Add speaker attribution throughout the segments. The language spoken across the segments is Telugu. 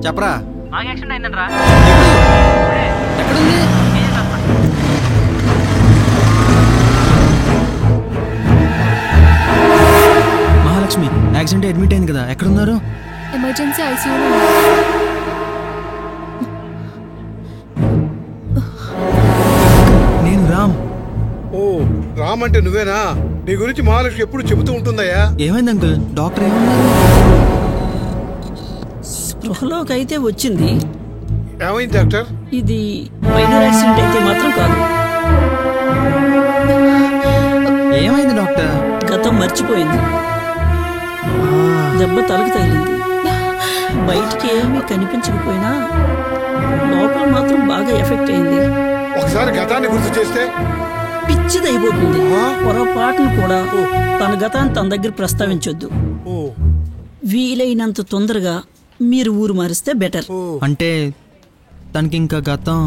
Speaker 1: చెప్పరా.
Speaker 2: యాక్సిడెంట్ అయిందంటరా.
Speaker 1: ఎక్కడుంది? మహాలక్ష్మి యాక్సిడెంట్ అడ్మిట్ అయింది కదా, ఎక్కడున్నారు?
Speaker 3: ఎమర్జెన్సీ ఐసీయూలో.
Speaker 1: నేను రామ్.
Speaker 4: ఓ రామ్ అంటే నువ్వేనా? నీ గురించి మహాలక్ష్మి ఎప్పుడు చెబుతూ ఉంటుందయ్యా.
Speaker 1: ఏమైంది అంకుల్? డాక్టర్ ఏమన్నారు?
Speaker 5: స్పృహలోకి అయితే వచ్చింది.
Speaker 4: ఏమైంది డాక్టర్?
Speaker 5: ఇది మైనర్ యాక్సిడెంట్ అయితే మాత్రం కాదు.
Speaker 1: ఏమైంది డాక్టర్?
Speaker 5: గతం మర్చిపోయింది. దెబ్బ తలకు తగిలింది. బయటికి ఏమీ కనిపించకపోయినా లోపల మాత్రం బాగా ఎఫెక్ట్ అయింది.
Speaker 4: ఒకసారి గతాన్ని గుర్తు చేస్తే
Speaker 5: పిచ్చిదైపోతుంది. పొరపాటును కూడా తన గతాన్ని తన దగ్గర ప్రస్తావించొద్దు. వీలైనంత తొందరగా మీరు ఊరు మారిస్తే బెటర్.
Speaker 1: అంటే తనకి ఇంకా గతం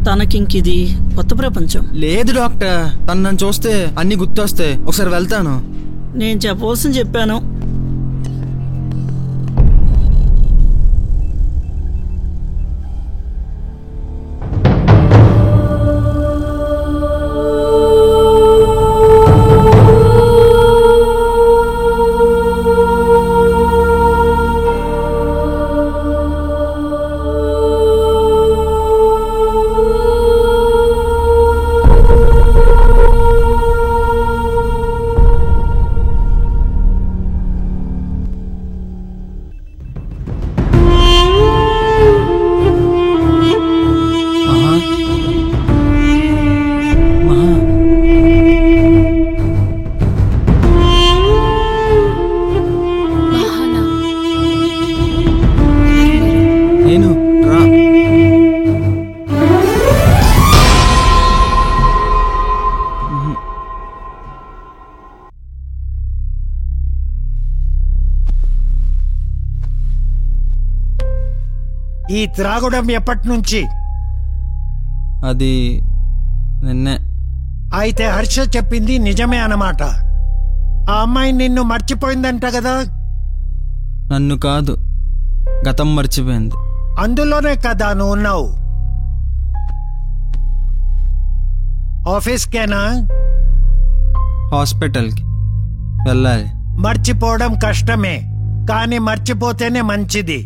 Speaker 5: తనకింకిది కొత్త ప్రపంచం.
Speaker 1: లేదు డాక్టర్, తను నన్ను చూస్తే అన్ని గుర్తొస్తాయి. ఒకసారి వెళ్తాను.
Speaker 5: నేను చెప్పవలసింది చెప్పాను.
Speaker 6: ఈ త్రాగడం ఎప్పటి నుంచి?
Speaker 1: అది నిన్నే.
Speaker 6: అయితే హర్ష చెప్పింది నిజమే అన్నమాట. ఆ అమ్మాయి నిన్ను మర్చిపోయిందంట కదా?
Speaker 1: నన్ను కాదు, గతం మర్చిపోయింది.
Speaker 6: అందులోనే కదా నువ్వు ఉన్నావు. ఆఫీస్కేనా?
Speaker 1: హాస్పిటల్కి వెళ్ళాలి.
Speaker 6: మర్చిపోవడం కష్టమే, కానీ మర్చిపోతేనే మంచిది.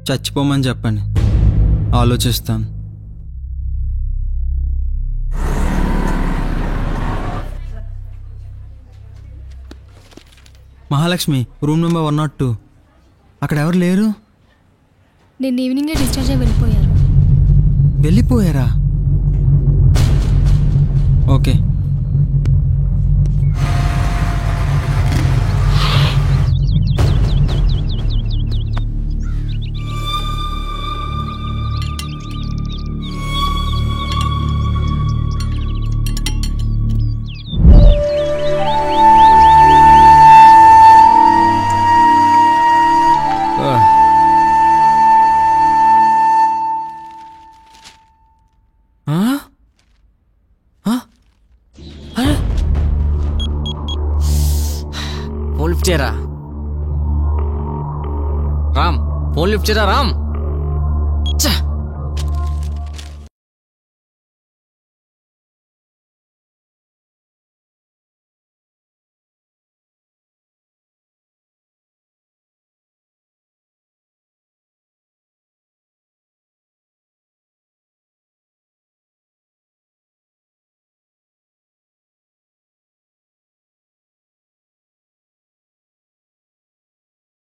Speaker 1: చచ్చిపోమని చెప్పండి, ఆలోచిస్తాను. Mahalakshmi, room number 102. అక్కడ ఎవరు లేరు?
Speaker 3: నిన్న ఈవినింగే డిశ్చార్జ్ అయి వెళ్ళిపోయారు.
Speaker 1: వెళ్ళిపోయారా? ఓకే.
Speaker 2: ఫోన్ లిఫ్ట్ చేయరా రామ్, ఫోన్ లిఫ్ట్ చేయరా రామ్.